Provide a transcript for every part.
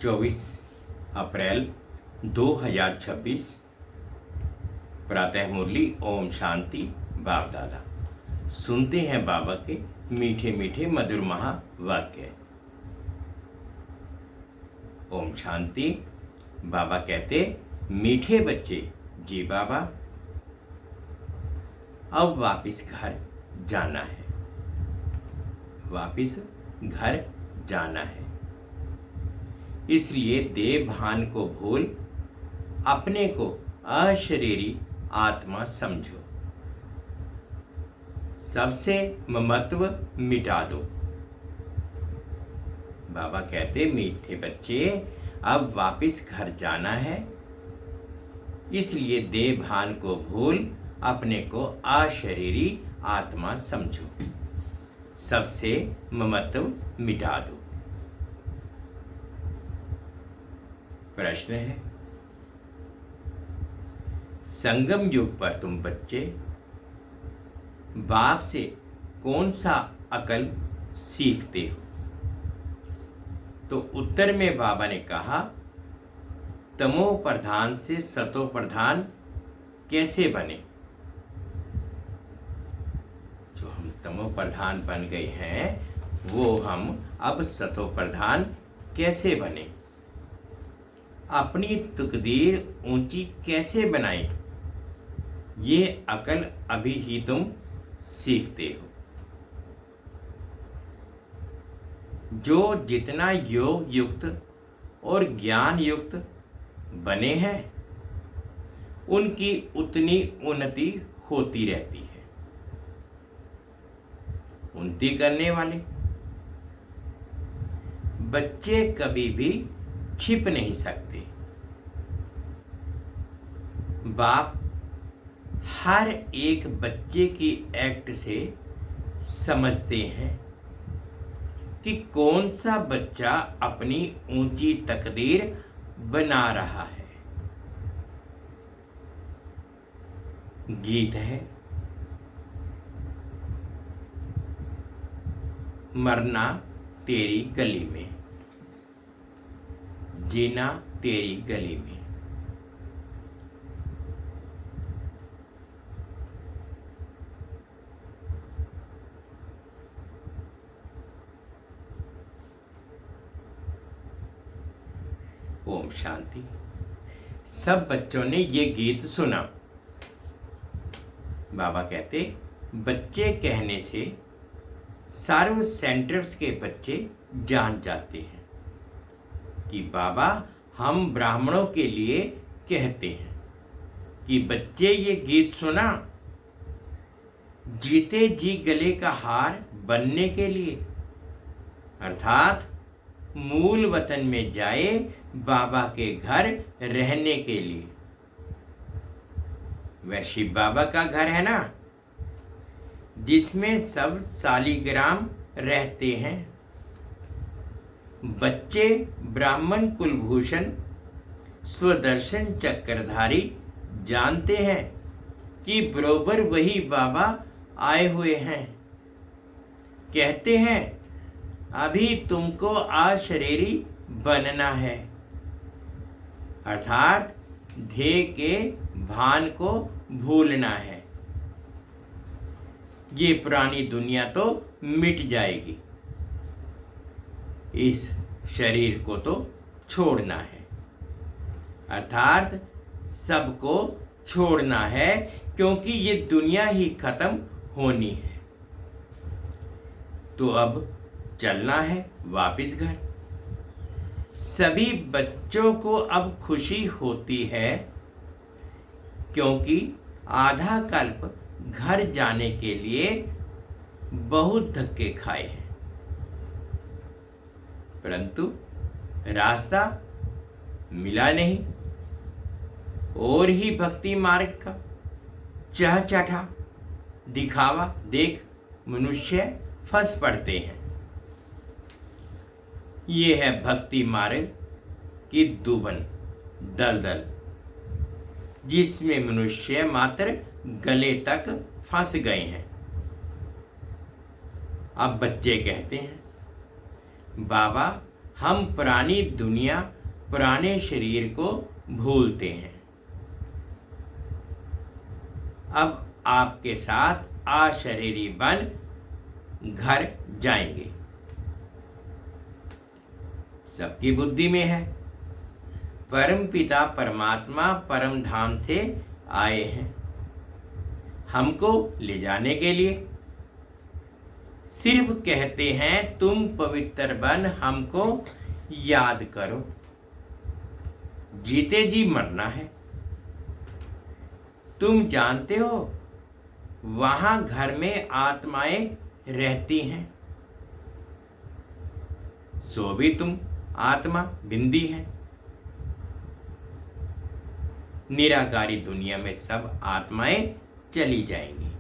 24 अप्रैल 2026 प्रातः मुरली। ओम शांति। बाप दादा सुनते हैं बाबा के मीठे मीठे मधुर महावाक्य। ओम शांति। बाबा कहते, मीठे बच्चे जी बाबा, अब वापिस घर जाना है, वापिस घर जाना है। इसलिए देह भान को भूल अपने को अशरीरी आत्मा समझो, सबसे ममत्व मिटा दो। बाबा कहते, मीठे बच्चे अब वापिस घर जाना है, इसलिए देह भान को भूल अपने को अशरीरी आत्मा समझो, सबसे ममत्व मिटा दो। प्रश्न है, संगम युग पर तुम बच्चे बाप से कौन सा अकल सीखते हो? तो उत्तर में बाबा ने कहा, तमो प्रधान से सतो प्रधान कैसे बने। जो हम तमो प्रधान बन गए हैं वो हम अब सतो प्रधान कैसे बने, अपनी तकदीर ऊंची कैसे बनाएं, ये अकल अभी ही तुम सीखते हो। जो जितना योग युक्त और ज्ञान युक्त बने हैं उनकी उतनी उन्नति होती रहती है। उन्नति करने वाले बच्चे कभी भी छिप नहीं सकते। बाप हर एक बच्चे की एक्ट से समझते हैं कि कौन सा बच्चा अपनी ऊंची तकदीर बना रहा है। गीत है, मरना तेरी गली में, जीना तेरी गली में। ओम शांति। सब बच्चों ने ये गीत सुना। बाबा कहते, बच्चे कहने से सर्व सेंटर्स के बच्चे जान जाते हैं कि बाबा हम ब्राह्मणों के लिए कहते हैं कि बच्चे ये गीत सुना, जीते जी गले का हार बनने के लिए, अर्थात मूल वतन में जाए बाबा के घर रहने के लिए। वह शिव बाबा का घर है ना, जिसमें सब सालीग्राम रहते हैं। बच्चे ब्राह्मण कुलभूषण स्वदर्शन चक्रधारी जानते हैं कि बरोबर वही बाबा आए हुए हैं। कहते हैं, अभी तुमको अशरीरी बनना है, अर्थात ध्येय के भान को भूलना है। ये पुरानी दुनिया तो मिट जाएगी, इस शरीर को तो छोड़ना है, अर्थात सबको छोड़ना है, क्योंकि ये दुनिया ही खत्म होनी है। तो अब चलना है वापिस घर। सभी बच्चों को अब खुशी होती है, क्योंकि आधा कल्प घर जाने के लिए बहुत धक्के खाए हैं, परंतु रास्ता मिला नहीं। और ही भक्ति मार्ग का चहचठा दिखावा देख मनुष्य फंस पड़ते हैं। ये है भक्ति मार्ग की दुबन दलदल, जिसमें मनुष्य मात्र गले तक फंस गए हैं। अब बच्चे कहते हैं, बाबा हम पुरानी दुनिया, पुराने शरीर को भूलते हैं। अब आपके साथ अशरीरी बन घर जाएंगे। सबकी बुद्धि में है, परम पिता परमात्मा परम धाम से आए हैं हमको ले जाने के लिए। सिर्फ कहते हैं तुम पवित्र बन हमको याद करो। जीते जी मरना है। तुम जानते हो वहां घर में आत्माएं रहती हैं। सो भी तुम आत्मा बिंदी है। निराकारी दुनिया में सब आत्माएं चली जाएंगी।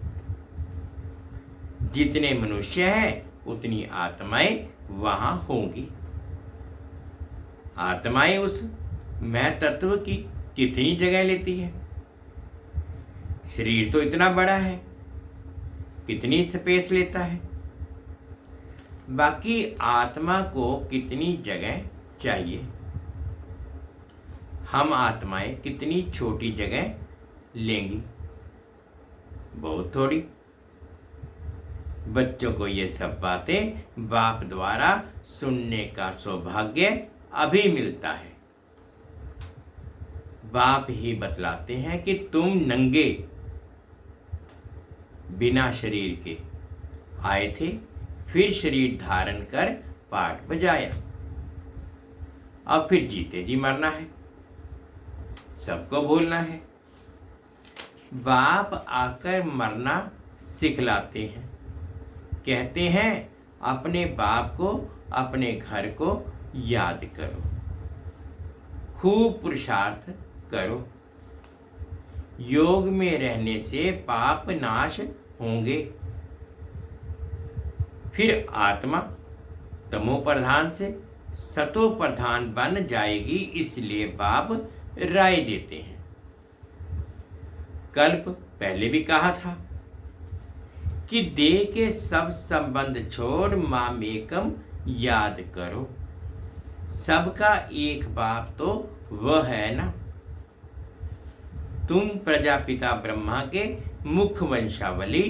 जितने मनुष्य हैं उतनी आत्माएं वहां होंगी। आत्माएं उस मैं तत्व की कितनी जगह लेती है। शरीर तो इतना बड़ा है, कितनी स्पेस लेता है। बाकी आत्मा को कितनी जगह चाहिए। हम आत्माएं कितनी छोटी जगह लेंगी, बहुत थोड़ी। बच्चों को ये सब बातें बाप द्वारा सुनने का सौभाग्य अभी मिलता है। बाप ही बतलाते हैं कि तुम नंगे बिना शरीर के आए थे, फिर शरीर धारण कर पाठ बजाया। अब फिर जीते जी मरना है, सबको भूलना है। बाप आकर मरना सिखलाते हैं। कहते हैं अपने बाप को, अपने घर को याद करो, खूब पुरुषार्थ करो। योग में रहने से पाप नाश होंगे। फिर आत्मा तमो प्रधान से सतो प्रधान बन जाएगी। इसलिए बाप राय देते हैं। कल्प पहले भी कहा था कि देह के सब संबंध छोड़ मामेकम याद करो। सबका एक बाप तो वह है ना। तुम प्रजापिता ब्रह्मा के मुख्य वंशावली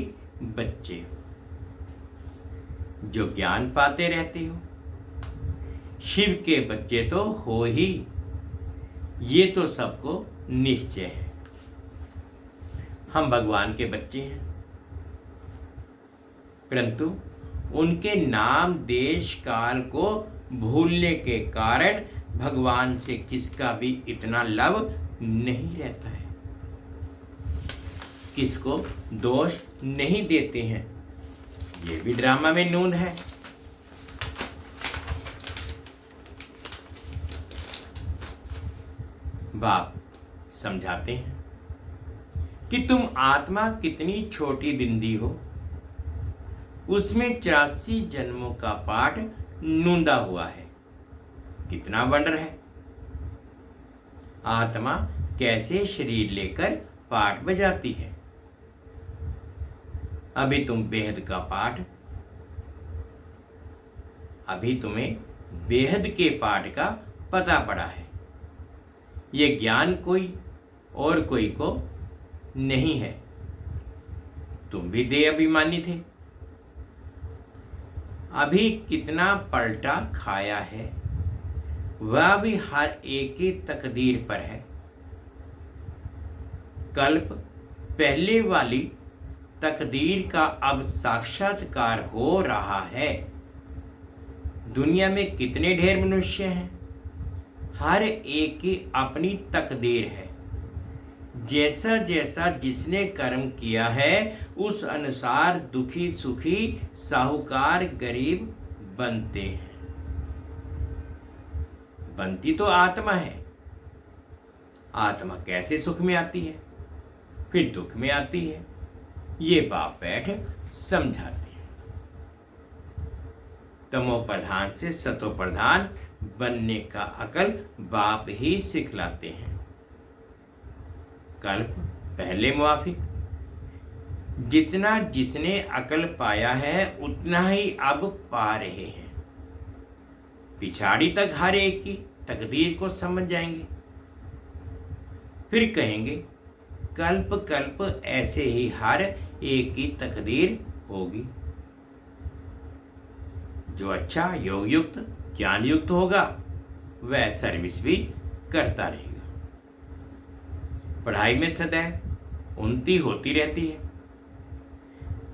बच्चे हो, जो ज्ञान पाते रहते हो। शिव के बच्चे तो हो ही, ये तो सबको निश्चय है। हम भगवान के बच्चे हैं, परंतु उनके नाम देश काल को भूलने के कारण भगवान से किसका भी इतना लव नहीं रहता है। किसको दोष नहीं देते हैं। ये भी ड्रामा में नून है। बाप समझाते हैं कि तुम आत्मा कितनी छोटी बिंदी हो, उसमें 84 जन्मों का पाठ नूंदा हुआ है। कितना वंडर है। आत्मा कैसे शरीर लेकर पाठ बजाती है। अभी तुम बेहद का पाठ, अभी तुम्हें बेहद के पाठ का पता पड़ा है। ये ज्ञान कोई और कोई को नहीं है। तुम भी देह अभिमानी थे। अभी कितना पलटा खाया है, वह भी हर एक की तकदीर पर है। कल्प पहले वाली तकदीर का अब साक्षात्कार हो रहा है। दुनिया में कितने ढेर मनुष्य हैं, हर एक की अपनी तकदीर है। जैसा जैसा जिसने कर्म किया है उस अनुसार दुखी सुखी, साहूकार गरीब बनते हैं। बनती तो आत्मा है। आत्मा कैसे सुख में आती है, फिर दुख में आती है। ये बाप बैठ समझाते हैं। तमो प्रधान से सतो प्रधान बनने का अकल बाप ही सिखलाते हैं। कल्प पहले मुआफिक। जितना जिसने अकल पाया है उतना ही अब पा रहे हैं। पिछाड़ी तक हर एक की तकदीर को समझ जाएंगे। फिर कहेंगे कल्प कल्प ऐसे ही हर एक की तकदीर होगी। जो अच्छा योग युक्त ज्ञान युक्त होगा वह सर्विस भी करता रहेगा। पढ़ाई में सदैव उन्नति होती रहती है।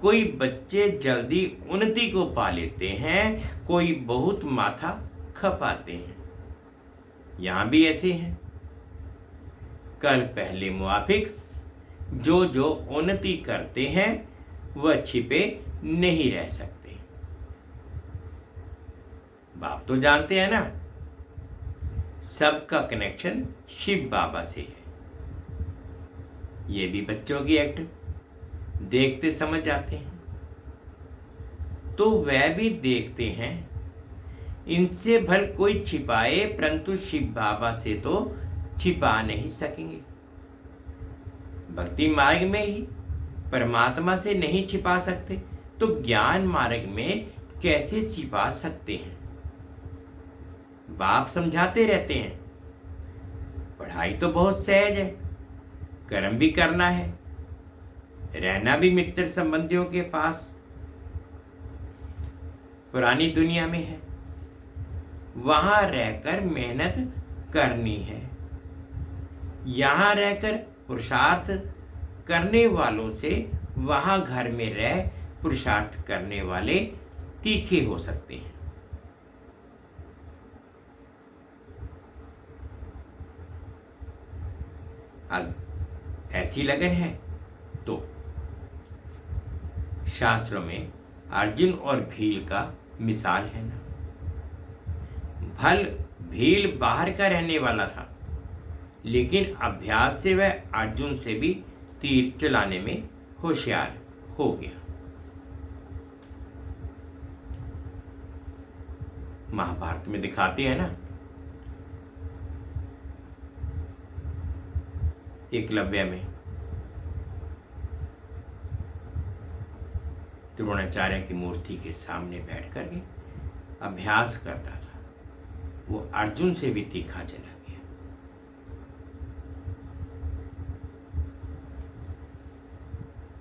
कोई बच्चे जल्दी उन्नति को पा लेते हैं, कोई बहुत माथा खपाते हैं। यहां भी ऐसे हैं। कल पहले मुआफिक जो उन्नति करते हैं वह छिपे नहीं रह सकते। बाप तो जानते हैं ना, सबका कनेक्शन शिव बाबा से है। ये भी बच्चों की एक्ट देखते समझ जाते हैं, तो वह भी देखते हैं। इनसे भल कोई छिपाए, परंतु शिव बाबा से तो छिपा नहीं सकेंगे। भक्ति मार्ग में ही परमात्मा से नहीं छिपा सकते, तो ज्ञान मार्ग में कैसे छिपा सकते हैं। बाप समझाते रहते हैं, पढ़ाई तो बहुत सहज है, कर्म भी करना है, रहना भी मित्र संबंधियों के पास पुरानी दुनिया में है, वहां रहकर मेहनत करनी है। यहां रहकर पुरुषार्थ करने वालों से वहां घर में रह पुरुषार्थ करने वाले तीखे हो सकते हैं। ऐसी लगन है तो शास्त्रों में अर्जुन और भील का मिसाल है ना। भील बाहर का रहने वाला था, लेकिन अभ्यास से वह अर्जुन से भी तीर चलाने में होशियार हो गया। महाभारत में दिखाते हैं ना, एकलव्य में द्रोणाचार्य की मूर्ति के सामने बैठ करके अभ्यास करता था, वो अर्जुन से भी तीखा चला गया।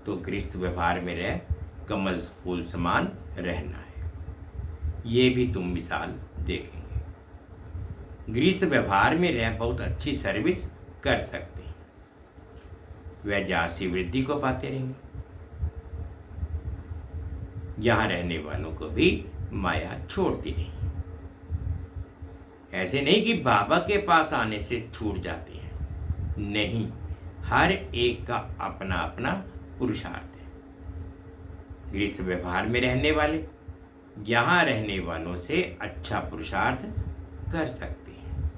तो गृहस्थ व्यवहार में रह कमल फूल समान रहना है, ये भी तुम मिसाल देखेंगे। गृहस्थ व्यवहार में रह बहुत अच्छी सर्विस कर सकते हैं, वह जाति वृद्धि को पाते रहेंगे। यहां रहने वालों को भी माया छोड़ती नहीं। ऐसे नहीं कि बाबा के पास आने से छूट जाते हैं, नहीं, हर एक का अपना अपना पुरुषार्थ है। गृहस्थ व्यवहार में रहने वाले यहां रहने वालों से अच्छा पुरुषार्थ कर सकते हैं,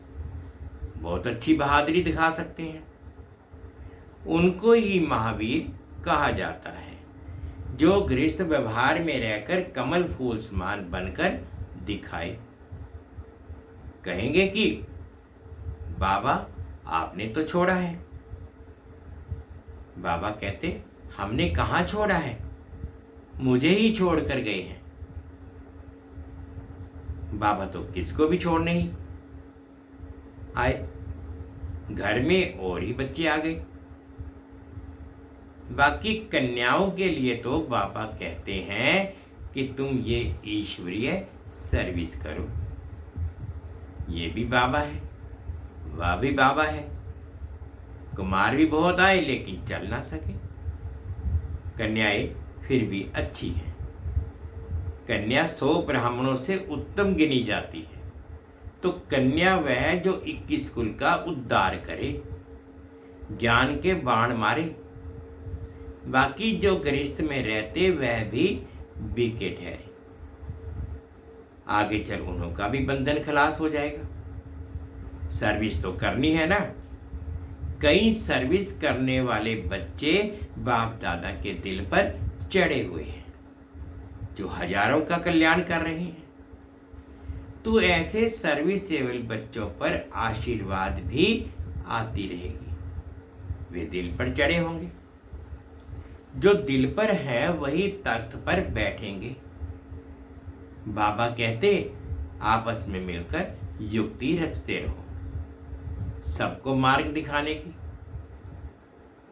बहुत अच्छी बहादुरी दिखा सकते हैं। उनको ही महावीर कहा जाता है, जो गृहस्थ व्यवहार में रहकर कमल फूल समान बनकर दिखाए। कहेंगे कि बाबा आपने तो छोड़ा है। बाबा कहते, हमने कहां छोड़ा है, मुझे ही छोड़ कर गए हैं। बाबा तो किसको भी छोड़ नहीं आए, घर में और ही बच्चे आ गए। बाकी कन्याओं के लिए तो बाबा कहते हैं कि तुम ये ईश्वरीय सर्विस करो। ये भी बाबा है, वह भी बाबा है। कुमार भी बहुत आए लेकिन चल ना सके, कन्याएं फिर भी अच्छी है। कन्या 100 ब्राह्मणों से उत्तम गिनी जाती है, तो कन्या वह जो 21 कुल का उद्धार करे, ज्ञान के बाण मारे। बाकी जो गृहस्थ में रहते वह भी बीके ठहरे, आगे चल उन्हों का भी बंधन खलास हो जाएगा। सर्विस तो करनी है ना। कई सर्विस करने वाले बच्चे बाप दादा के दिल पर चढ़े हुए हैं, जो हजारों का कल्याण कर रहे हैं। तो ऐसे सर्विसेबल बच्चों पर आशीर्वाद भी आती रहेगी, वे दिल पर चढ़े होंगे। जो दिल पर है वही तख्त पर बैठेंगे। बाबा कहते, आपस में मिलकर युक्ति रचते रहो, सबको मार्ग दिखाने की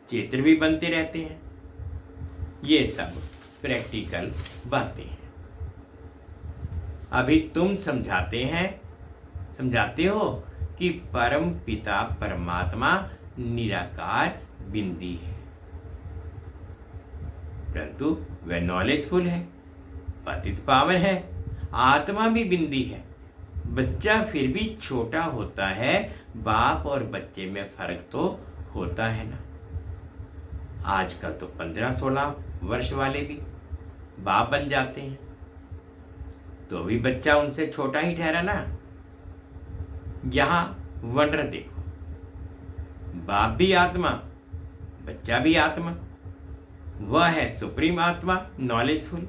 चित्र भी बनते रहते हैं। ये सब प्रैक्टिकल बातें हैं। अभी तुम समझाते हो कि परम पिता परमात्मा निराकार बिंदी है, परंतु वह नॉलेजफुल है, पतित पावन है, आत्मा भी बिंदी है। बच्चा फिर भी छोटा होता है, बाप और बच्चे में फर्क तो होता है ना। आजकल तो 15-16 वर्ष वाले भी बाप बन जाते हैं, तो भी बच्चा उनसे छोटा ही ठहरा ना। यहां वंडर देखो, बाप भी आत्मा, बच्चा भी आत्मा। वह है सुप्रीम आत्मा, नॉलेजफुल।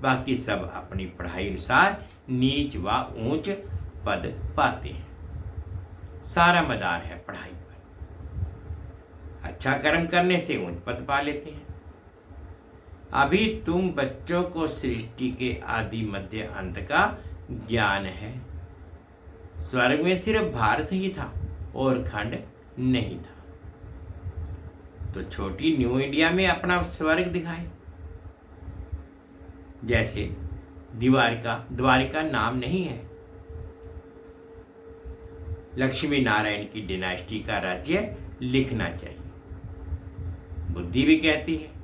बाकी सब अपनी पढ़ाई अनुसार नीच व ऊंच पद पाते हैं। सारा मदार है पढ़ाई पर। अच्छा कर्म करने से ऊंच पद पा लेते हैं। अभी तुम बच्चों को सृष्टि के आदि मध्य अंत का ज्ञान है। स्वर्ग में सिर्फ भारत ही था और खंड नहीं था, तो छोटी न्यू इंडिया में अपना स्वर्ग दिखाए। जैसे द्वारिका नाम नहीं है, लक्ष्मी नारायण की डिनास्टी का राज्य लिखना चाहिए। बुद्धि भी कहती है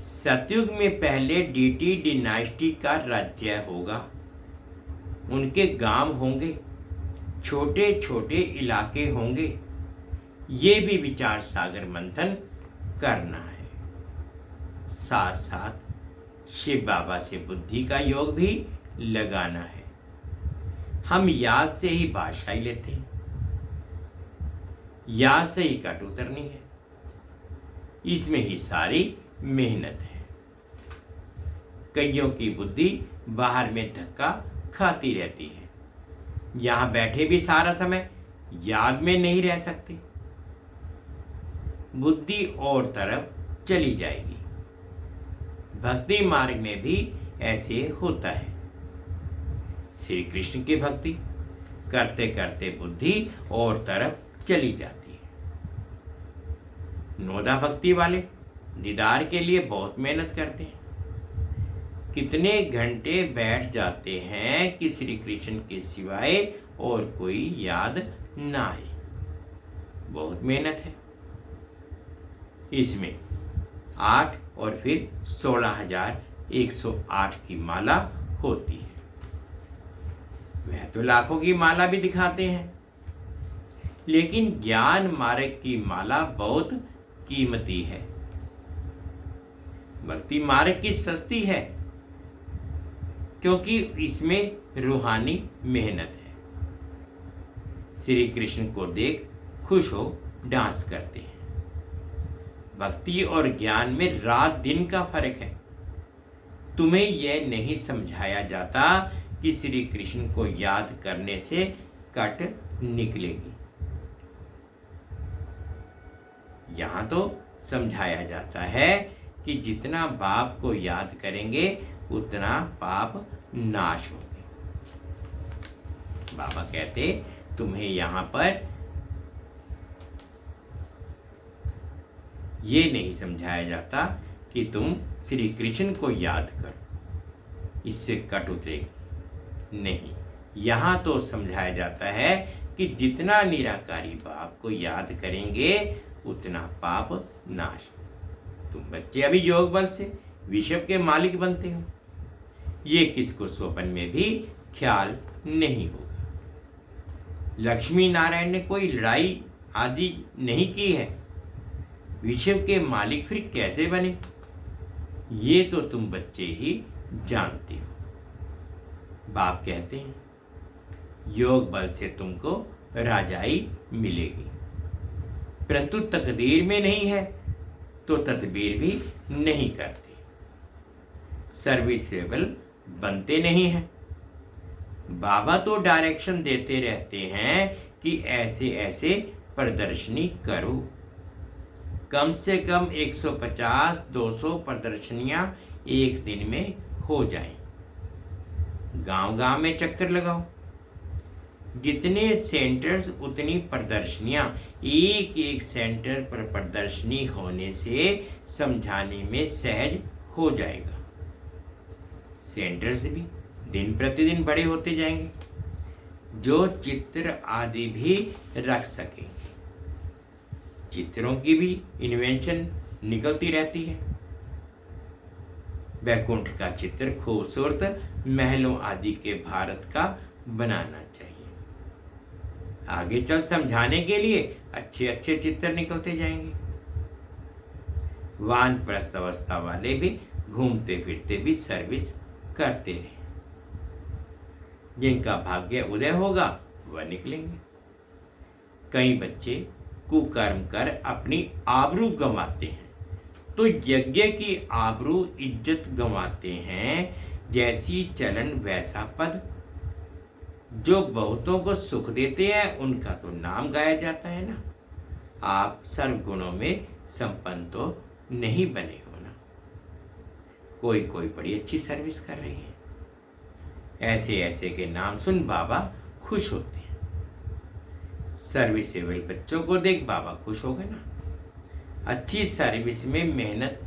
सतयुग में पहले डीटी डिनास्टी का राज्य होगा, उनके गांव होंगे, छोटे छोटे इलाके होंगे। ये भी विचार सागर मंथन करना है। साथ साथ शिव बाबा से बुद्धि का योग भी लगाना है। हम याद से ही बादशाही लेते हैं, याद से ही कट उतरनी है। इसमें ही सारी मेहनत है। कईयों की बुद्धि बाहर में धक्का खाती रहती है, यहां बैठे भी सारा समय याद में नहीं रह सकते, बुद्धि और तरफ चली जाएगी। भक्ति मार्ग में भी ऐसे होता है। श्री कृष्ण की भक्ति करते करते बुद्धि और तरफ चली जाती है। नोदा भक्ति वाले दीदार के लिए बहुत मेहनत करते हैं, कितने घंटे बैठ जाते हैं कि श्री कृष्ण के सिवाय और कोई याद ना आए। बहुत मेहनत है। इसमें 8 और फिर 16,108 की माला होती है। वह तो लाखों की माला भी दिखाते हैं, लेकिन ज्ञान मार्ग की माला बहुत कीमती है। भक्ति मार्ग की सस्ती है, क्योंकि इसमें रूहानी मेहनत है। श्री कृष्ण को देख खुश हो डांस करते हैं। भक्ति और ज्ञान में रात दिन का फर्क है। तुम्हें यह नहीं समझाया जाता कि श्री कृष्ण को याद करने से कट निकलेगी। यहां तो समझाया जाता है कि जितना बाप को याद करेंगे उतना पाप नाश होंगे। बाबा कहते तुम्हें यहां पर यह नहीं समझाया जाता कि तुम श्री कृष्ण को याद करो, इससे कट उतरेगी। नहीं, यहां तो समझाया जाता है कि जितना निराकारी बाप को याद करेंगे उतना पाप नाश। तुम बच्चे अभी योग बल से विश्व के मालिक बनते हो, ये किसको स्वप्न में भी ख्याल नहीं होगा। लक्ष्मी नारायण ने कोई लड़ाई आदि नहीं की है, विश्व के मालिक फिर कैसे बने, ये तो तुम बच्चे ही जानते हो। बाप कहते हैं योग बल से तुमको राजाई मिलेगी, परंतु तकदीर में नहीं है तो तदबीर भी नहीं करते, सर्विसेबल बनते नहीं हैं। बाबा तो डायरेक्शन देते रहते हैं कि ऐसे ऐसे प्रदर्शनी करो। कम से कम 150-200 प्रदर्शनियां एक दिन में हो जाएं। गांव-गांव में चक्कर लगाओ। जितने सेंटर्स उतनी प्रदर्शनियां। एक एक सेंटर पर प्रदर्शनी होने से समझाने में सहज हो जाएगा। सेंटर्स भी दिन प्रतिदिन बड़े होते जाएंगे, जो चित्र आदि भी रख सकेंगे। चित्रों की भी इन्वेंशन निकलती रहती है। वैकुंठ का चित्र खूबसूरत महलों आदि के भारत का बनाना चाहिए। आगे चल समझाने के लिए अच्छे अच्छे चित्र निकलते जाएंगे। वानप्रस्थ अवस्था वाले भी घूमते फिरते भी सर्विस करते रहे। जिनका भाग्य उदय होगा वह निकलेंगे। कई बच्चे कुकर्म कर अपनी आबरू गंवाते हैं, तो यज्ञ की आबरू इज्जत गंवाते हैं। जैसी चलन वैसा पद। जो बहुतों को सुख देते हैं उनका तो नाम गाया जाता है ना। आप सर्वगुणों में संपन्न तो नहीं बने हो ना। कोई कोई बड़ी अच्छी सर्विस कर रही है। ऐसे ऐसे के नाम सुन बाबा खुश होते हैं। सर्विसेबल बच्चों को देख बाबा खुश हो गए ना। अच्छी सर्विस में मेहनत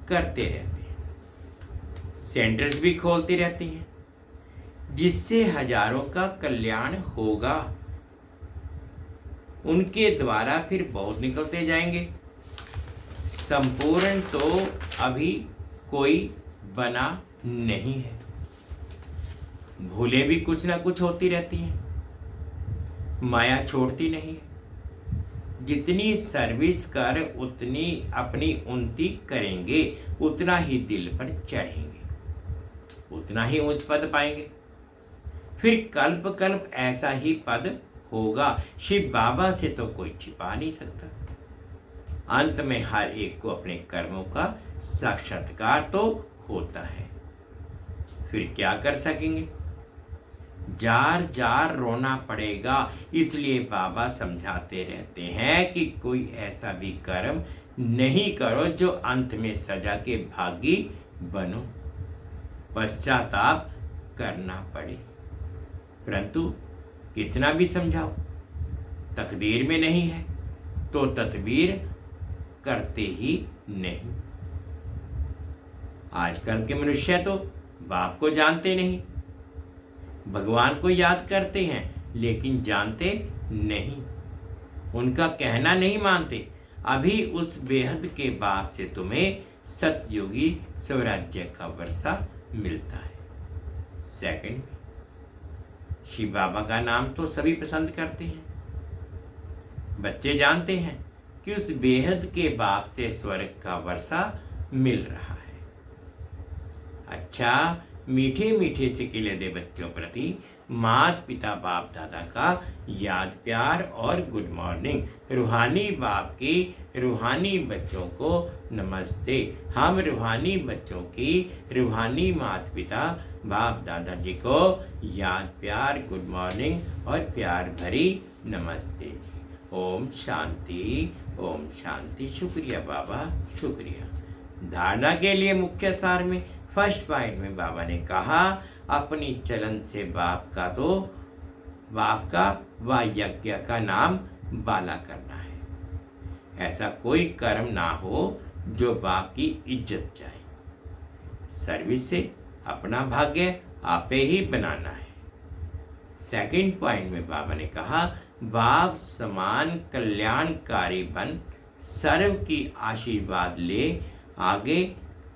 करते रहते हैं। सेंटर्स भी खोलते रहते हैं, जिससे हजारों का कल्याण होगा। उनके द्वारा फिर बहुत निकलते जाएंगे। संपूर्ण तो अभी कोई बना नहीं है। भूलें भी कुछ ना कुछ होती रहती हैं। माया छोड़ती नहीं है। जितनी सर्विस कर उतनी अपनी उन्नति करेंगे, उतना ही दिल पर चढ़ेंगे, उतना ही उच्च पद पाएंगे। फिर कल्प कल्प ऐसा ही पद होगा। शिव बाबा से तो कोई छिपा नहीं सकता। अंत में हर एक को अपने कर्मों का साक्षात्कार तो होता है। फिर क्या कर सकेंगे? जार जार रोना पड़ेगा। इसलिए बाबा समझाते रहते हैं कि कोई ऐसा भी कर्म नहीं करो जो अंत में सजा के भागी बनो, पश्चाताप करना पड़े। परंतु कितना भी समझाओ, तकदीर में नहीं है तो तदबीर करते ही नहीं। आजकल के मनुष्य तो बाप को जानते नहीं, भगवान को याद करते हैं लेकिन जानते नहीं, उनका कहना नहीं मानते। अभी उस बेहद के बाप से तुम्हें सतयुगी स्वराज्य का वर्षा मिलता है। सेकंड, शिव बाबा का नाम तो सभी पसंद करते हैं। बच्चे जानते हैं कि उस बेहद के बाप से स्वर्ग का वर्षा मिल रहा है। अच्छा, मीठे मीठे से खिले दे बच्चों प्रति माता पिता बाप दादा का याद प्यार और गुड मॉर्निंग। रूहानी बाप की रूहानी बच्चों को नमस्ते। हम रूहानी बच्चों की रूहानी माता पिता बाप दादाजी को याद प्यार गुड मॉर्निंग और प्यार भरी नमस्ते। ओम शांति, ओम शांति। शुक्रिया बाबा, शुक्रिया। धारणा के लिए मुख्य सार में फर्स्ट पॉइंट में बाबा ने कहा, अपनी चलन से बाप का व यज्ञ का नाम बाला करना है। ऐसा कोई कर्म ना हो जो बाप की इज्जत जाए। सर्विस से अपना भाग्य आपे ही बनाना है। सेकंड पॉइंट में बाबा ने कहा, बाप समान कल्याणकारी बन सर्व की आशीर्वाद ले आगे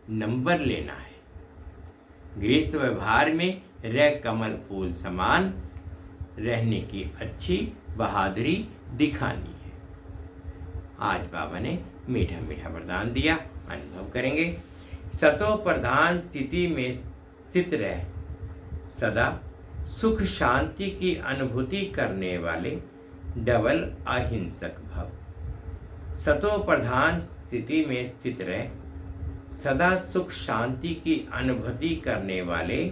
नंबर लेना है। गृहस्थ व्यवहार में रह कमल फूल समान रहने की अच्छी बहादुरी दिखानी है। आज बाबा ने मीठा मीठा वरदान दिया, अनुभव करेंगे। सतो प्रधान स्थिति में स्थित रह सदा सुख शांति की अनुभूति करने वाले डबल अहिंसक भव। सतो प्रधान स्थिति में स्थित रह सदा सुख शांति की अनुभूति करने वाले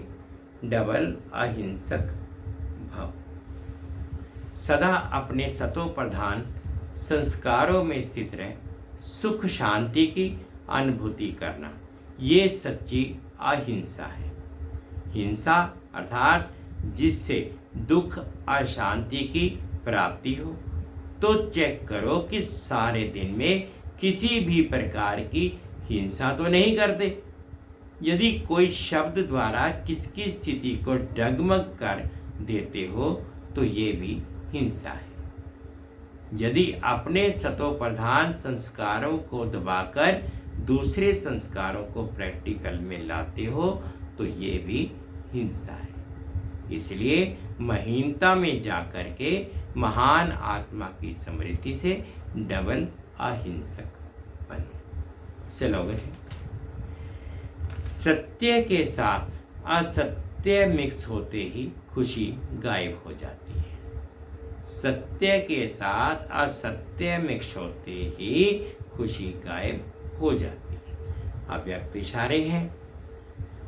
डबल अहिंसक भव। सदा अपने सतो प्रधान संस्कारों में स्थित रह सुख शांति की अनुभूति करना, ये सच्ची अहिंसा है। हिंसा अर्थात जिससे दुख अशांति की प्राप्ति हो, तो चेक करो कि सारे दिन में किसी भी प्रकार की हिंसा तो नहीं करते। यदि कोई शब्द द्वारा किसकी स्थिति को डगमग कर देते हो तो ये भी हिंसा है। यदि अपने सतोप्रधान संस्कारों को दबाकर दूसरे संस्कारों को प्रैक्टिकल में लाते हो तो ये भी हिंसा है। इसलिए महीनता में जाकर के महान आत्मा की स्मृति से डबल अहिंसक बनो। स्लोगन है, सत्य के साथ असत्य मिक्स होते ही खुशी गायब हो जाती है। सत्य के साथ असत्य मिक्स होते ही खुशी गायब हो जाती है। अव्यक्त इशारे हैं,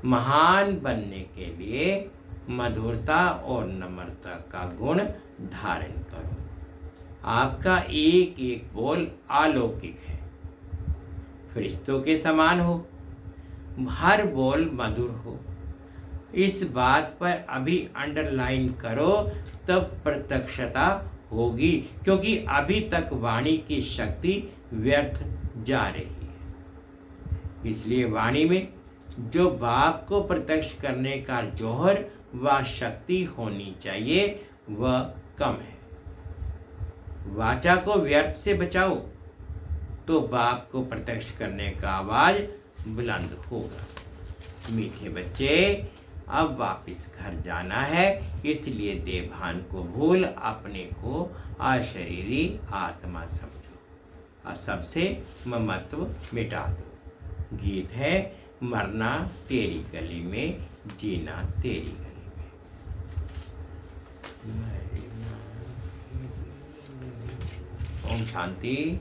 महान बनने के लिए मधुरता और नम्रता का गुण धारण करो। आपका एक एक बोल अलौकिक है, फरिश्तों के समान हो, हर बोल मधुर हो। इस बात पर अभी अंडरलाइन करो, तब प्रत्यक्षता होगी, क्योंकि अभी तक वाणी की शक्ति व्यर्थ जा रही है। इसलिए वाणी में जो बाप को प्रत्यक्ष करने का जौहर व शक्ति होनी चाहिए वह कम है। वाचा को व्यर्थ से बचाओ तो बाप को प्रत्यक्ष करने का आवाज बुलंद होगा। मीठे बच्चे, अब वापिस घर जाना है, इसलिए देवभान को भूल अपने को अशरीरी आत्मा समझो और सबसे ममत्व मिटा दो। गीत है, मरना तेरी गली में, जीना तेरी गली में। ओम शांति।